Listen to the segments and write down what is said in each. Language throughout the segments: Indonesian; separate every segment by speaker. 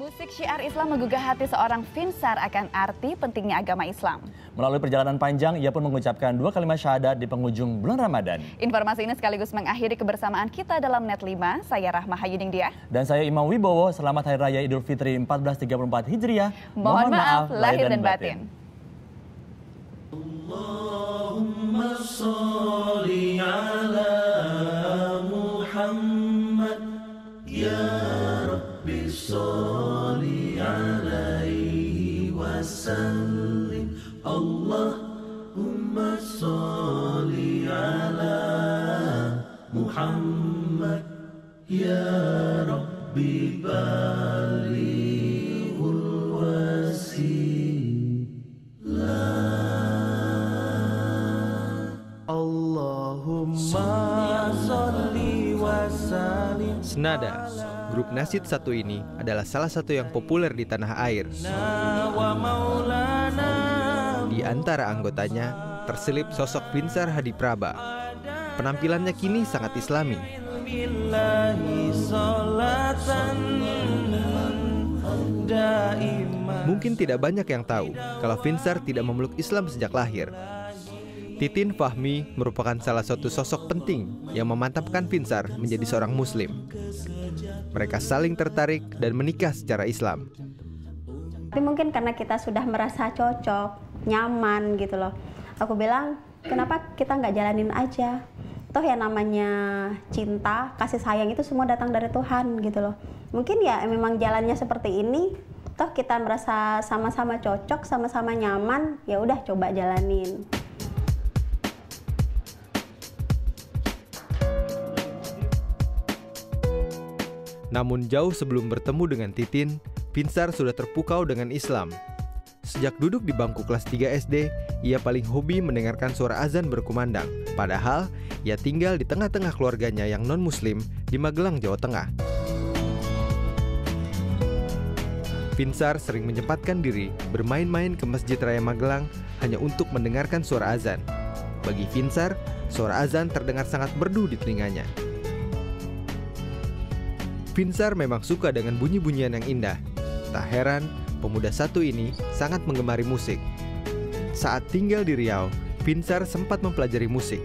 Speaker 1: Musik syiar Islam menggugah hati seorang Vinsar akan arti pentingnya agama Islam.
Speaker 2: Melalui perjalanan panjang, ia pun mengucapkan 2 kalimat syahadat di penghujung bulan Ramadan.
Speaker 1: Informasi ini sekaligus mengakhiri kebersamaan kita dalam Net 5. Saya Rahma Hayudingdia.
Speaker 2: Dan saya Imam Wibowo. Selamat Hari Raya Idul Fitri 1434 Hijriah.
Speaker 1: Mohon maaf lahir dan batin.
Speaker 3: Allahumma sholli ala Muhammad ya Rabbi sholli alaihi wasallim. Allahumma sholli ala Muhammad ya Rabbi balighul wasilah. Allahumma sholli wa sallim.
Speaker 4: Senada, grup Nasyid Satu ini adalah salah satu yang populer di tanah air. Di antara anggotanya terselip sosok Vinsar Hadipraba. Penampilannya kini sangat islami. Mungkin tidak banyak yang tahu kalau Vinsar tidak memeluk Islam sejak lahir. Titin Fahmi merupakan salah satu sosok penting yang memantapkan Vinsar menjadi seorang Muslim. Mereka saling tertarik dan menikah secara Islam.
Speaker 5: Tapi mungkin karena kita sudah merasa cocok, nyaman gitu loh. Aku bilang, kenapa kita nggak jalanin aja? Toh ya namanya cinta, kasih sayang itu semua datang dari Tuhan gitu loh. Mungkin ya memang jalannya seperti ini. Toh kita merasa sama-sama cocok, sama-sama nyaman, ya udah coba jalanin.
Speaker 4: Namun jauh sebelum bertemu dengan Titin, Vinsar sudah terpukau dengan Islam. Sejak duduk di bangku kelas 3 SD, ia paling hobi mendengarkan suara azan berkumandang. Padahal, ia tinggal di tengah-tengah keluarganya yang non-muslim di Magelang, Jawa Tengah. Vinsar sering menyempatkan diri bermain-main ke Masjid Raya Magelang hanya untuk mendengarkan suara azan. Bagi Vinsar, suara azan terdengar sangat merdu di telinganya. Vinsar memang suka dengan bunyi-bunyian yang indah. Tak heran, pemuda satu ini sangat menggemari musik. Saat tinggal di Riau, Vinsar sempat mempelajari musik.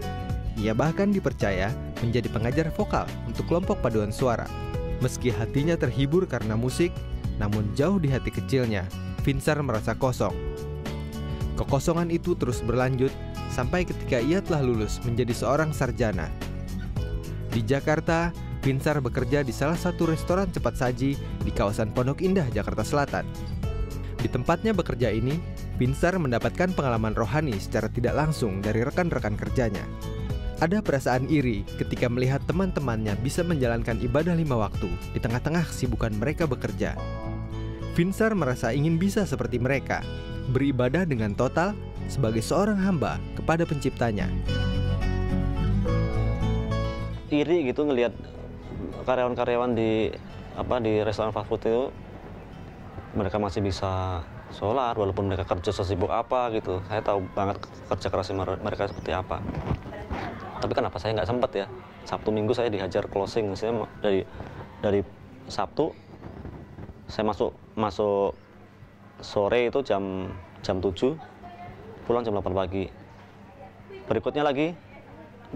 Speaker 4: Ia bahkan dipercaya menjadi pengajar vokal untuk kelompok paduan suara. Meski hatinya terhibur karena musik, namun jauh di hati kecilnya, Vinsar merasa kosong. Kekosongan itu terus berlanjut sampai ketika ia telah lulus menjadi seorang sarjana. Di Jakarta, Vinsar bekerja di salah satu restoran cepat saji di kawasan Pondok Indah, Jakarta Selatan. Di tempatnya bekerja ini, Vinsar mendapatkan pengalaman rohani secara tidak langsung dari rekan-rekan kerjanya. Ada perasaan iri ketika melihat teman-temannya bisa menjalankan ibadah 5 waktu di tengah-tengah kesibukan mereka bekerja. Vinsar merasa ingin bisa seperti mereka, beribadah dengan total sebagai seorang hamba kepada penciptanya.
Speaker 6: Iri gitu ngelihat karyawan-karyawan di restoran fast food itu, mereka masih bisa sholat walaupun mereka kerja sesibuk apa gitu. Saya tahu banget kerja keras mereka seperti apa. Tapi kenapa saya nggak sempat ya? Sabtu Minggu saya dihajar closing. Saya dari Sabtu saya masuk sore itu jam 7, pulang jam 8 pagi. Berikutnya lagi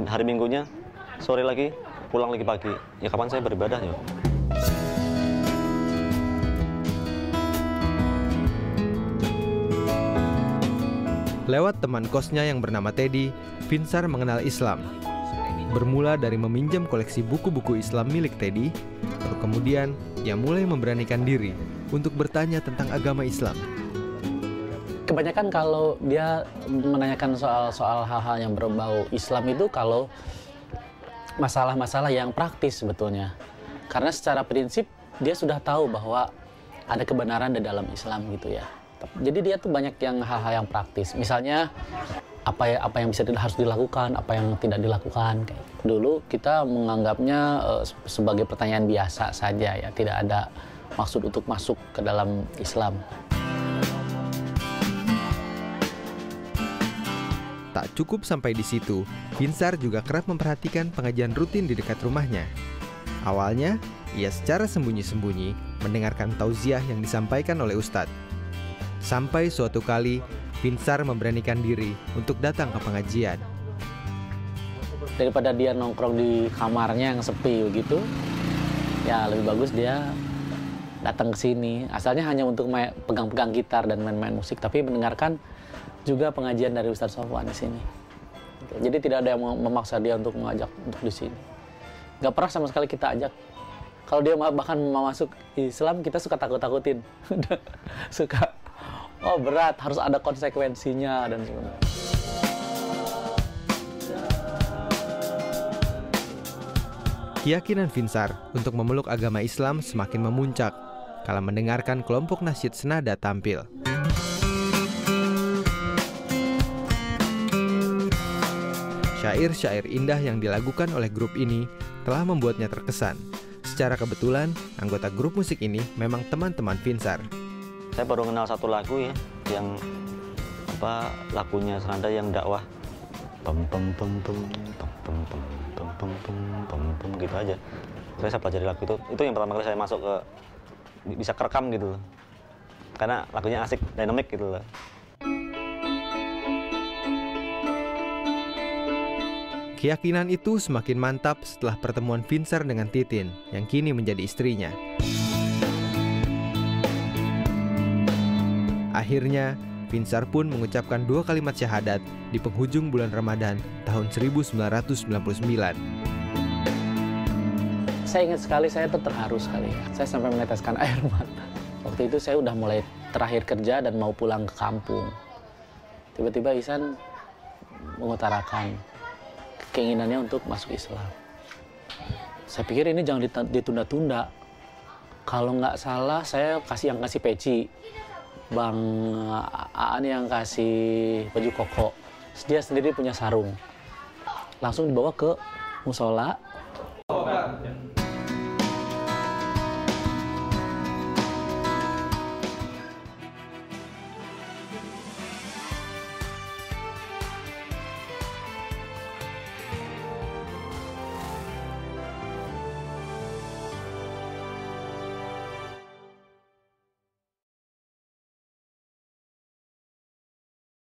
Speaker 6: hari Minggunya sore lagi, pulang lagi pagi. Ya kapan saya beribadah ya?
Speaker 4: Lewat teman kosnya yang bernama Teddy, Vinsar mengenal Islam. Bermula dari meminjam koleksi buku-buku Islam milik Teddy, lalu kemudian ia mulai memberanikan diri untuk bertanya tentang agama Islam.
Speaker 7: Kebanyakan kalau dia menanyakan soal hal-hal yang berbau Islam itu kalau masalah-masalah yang praktis sebetulnya. Karena secara prinsip dia sudah tahu bahwa ada kebenaran di dalam Islam gitu ya. Jadi dia tuh banyak yang hal-hal yang praktis. Misalnya apa yang harus dilakukan, apa yang tidak dilakukan. Dulu kita menganggapnya sebagai pertanyaan biasa saja ya, tidak ada maksud untuk masuk ke dalam Islam.
Speaker 4: Tak cukup sampai di situ, Vinsar juga kerap memperhatikan pengajian rutin di dekat rumahnya. Awalnya, ia secara sembunyi-sembunyi mendengarkan tauziah yang disampaikan oleh Ustadz. Sampai suatu kali, Pinsar memberanikan diri untuk datang ke pengajian.
Speaker 7: Daripada dia nongkrong di kamarnya yang sepi begitu, ya lebih bagus dia datang ke sini. Asalnya hanya untuk pegang-pegang gitar dan main-main musik, tapi mendengarkan juga pengajian dari Ustadz Sofwan di sini. Jadi tidak ada yang memaksa dia untuk mengajak untuk di sini. Gak pernah sama sekali kita ajak. Kalau dia bahkan mau masuk Islam, kita suka takut-takutin. Suka, oh berat, harus ada konsekuensinya dan sebagainya.
Speaker 4: Keyakinan Pinsar untuk memeluk agama Islam semakin memuncak kala mendengarkan kelompok nasyid senada tampil. Syair-syair indah yang dilakukan oleh grup ini telah membuatnya terkesan. Secara kebetulan, anggota grup musik ini memang teman-teman Pinsar.
Speaker 6: Saya baru kenal satu lagu ya, yang lagunya senada yang dakwah. Pem pem pem pem pem pem pem pem pem pem pem pem gitu aja. Saya pelajari lagu itu yang pertama kali saya masuk ke bisa kerekam gitu loh. Karena lagunya asik, dynamic gitu loh.
Speaker 4: Keyakinan itu semakin mantap setelah pertemuan Pinsar dengan Titin yang kini menjadi istrinya. Akhirnya, Pinsar pun mengucapkan 2 kalimat syahadat di penghujung bulan Ramadan tahun 1999.
Speaker 7: Saya ingat sekali, saya tuh terharu sekali ya. Saya sampai meneteskan air mata. Waktu itu saya udah mulai terakhir kerja dan mau pulang ke kampung. Tiba-tiba Ihsan mengutarakan keinginannya untuk masuk Islam. Saya pikir ini jangan ditunda-tunda. Kalau nggak salah, saya kasih peci. Bang Aan yang kasih baju koko, dia sendiri punya sarung. Langsung dibawa ke musola.